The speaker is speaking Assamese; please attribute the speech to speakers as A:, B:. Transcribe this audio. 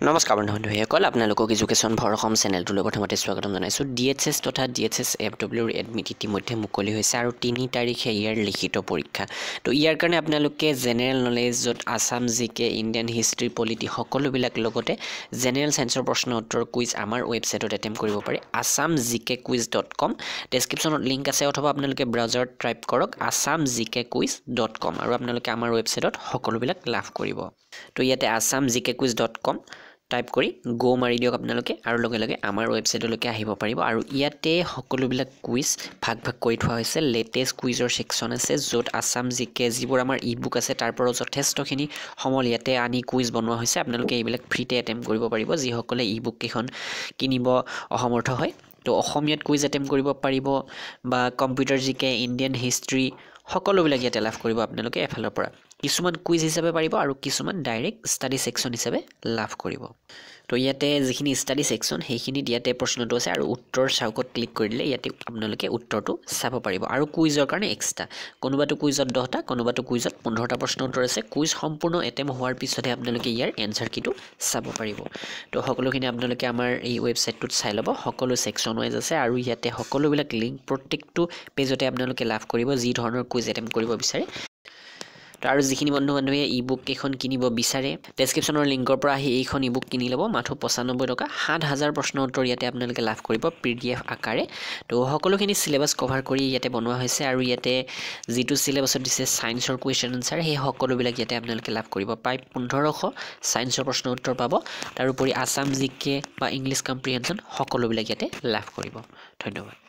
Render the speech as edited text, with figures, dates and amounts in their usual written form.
A: নমস্কাৰ বন্ধুসকল আপোনালোকক এডুকেশ্যন ফৰ অসম চেনেলটোলৈ প্ৰথমতে স্বাগতম জনাইছোঁ DHS তথা DHS FW এডমিট ইতিমধ্যে মুকলি হৈছে আৰু 3 তাৰিখে ইয়াৰ লিখিত পৰীক্ষা তো ইয়াৰ কাৰণে আপোনালোকে জেনেৰেল নলেজত আসাম জিকে ইণ্ডিয়ান হিষ্ট্ৰী পলিটি সকলোবিলাক লগতে জেনেৰেল সায়েন্সৰ প্ৰশ্ন উত্তৰ কুইজ আমাৰ ৱেবছাইটত এটেম্প কৰিব পাৰে assamgkquiz.com ডেসক্ৰিপচনত লিংক আছে অথবা আপোনালোকে ব্ৰাউজাৰত টাইপ কৰক assamgkquiz.com আৰু আপোনালোকে আমাৰ ৱেবছাইটত সকলোবিলাক লাভ কৰিব তো ইয়াতে assamgkquiz.com টাইপ কৰি গো মাৰি দিয়ক আপোনালোকে আৰু লগে লগে আমাৰ ৱেবছাইটলৈকে আহিব পাৰিব আৰু ইয়াতে সকলোবিলাক কুইজ ভাগ কৰি থোৱা হৈছে লেটেষ্ট কুইজৰ সেকশন আছে য'ত আসাম জিকে যিবোৰ আমাৰ ই-বুক আছে তাৰ পৰা যথেষ্টখিনি সমল ইয়াতে আনি কুইজ বনোৱা হৈছে আপোনালোকে এইবিলাক ফ্ৰীতে এটেম্প কৰিব পাৰিব যিসকলে ই-বুক কেইখন কিনিব অসমৰ্থ হয় তো অসমীয়াত কুইজ এটেম্প কৰিব পাৰিব বা কম্পিউটাৰ জিকে ইণ্ডিয়ান হিষ্ট্ৰী সকলোবিলাক ইয়াতে লাভ কৰিব আপোনালোকে এফালৰ পৰা কিছুমান কুইজ হিচাপে পাৰিব আৰু কিছুমান ডাইৰেক্ট ষ্টাডি সেকশন হিচাপে লাভ কৰিব তো ইয়াতে যিখিনি ষ্টাডি সেকশন সেইখিনি ইয়াতে প্ৰশ্নটো আছে আৰু উত্তৰ চাউকত ক্লিক কৰি দিলে ইয়াতে আপোনালোকে উত্তৰটো চাব পাৰিব আৰু কুইজৰ কাৰণে এক্সট্ৰা কোনোবাটো কুইজত 10টা কোনোবাটো কুইজত 15টা প্ৰশ্ন উত্তৰ আছে কুইজ সম্পূৰ্ণ এটেম্প হোৱাৰ পিছতে আপোনালোকে ইয়াৰ এনসাৰ কিটো চাব পাৰিব তো সকলোখিনি আপোনালোকে আমাৰ এই ৱেবছাইটটোত চাই ল'ব সকলো সেকশন ওয়াইজ আছে আৰু ইয়াতে সকলোবিলাক লিংক প্ৰত্যেকটো পেজতে আপোনালোকে লাভ কৰিব যি ধৰণৰ কুইজ এটেম্প কৰিব বিচাৰে আৰু যিখিনি বন্ধু-বান্ধৱে ই-বুক কেখন কিনিব বিচাৰে ডেসক্ৰিপচনৰ লিংকৰ পৰা আহি এইখন ই-বুক কিনি ল'ব মাত্ৰ 95 টকা 7000 প্ৰশ্ন উত্তৰ ইয়াতে আপোনালোকে লাভ কৰিব PDF আকাৰে তো সকলোখিনি সিলেবাস কভাৰ কৰি ইয়াতে বনোৱা হৈছে আৰু ইয়াতে যিটো সিলেবাসত দিছে সায়েন্সৰ কোৱেশ্চন আনসাৰ সেই সকলোবিলাক ইয়াতে আপোনালোকে লাভ কৰিব প্ৰায় 1500 সায়েন্সৰ প্ৰশ্ন উত্তৰ পাব তাৰ উপৰি আসাম জিকে বা ইংলিশ কম্প্ৰিহেনশন সকলোবিলাক ইয়াতে লাভ কৰিব ধন্যবাদ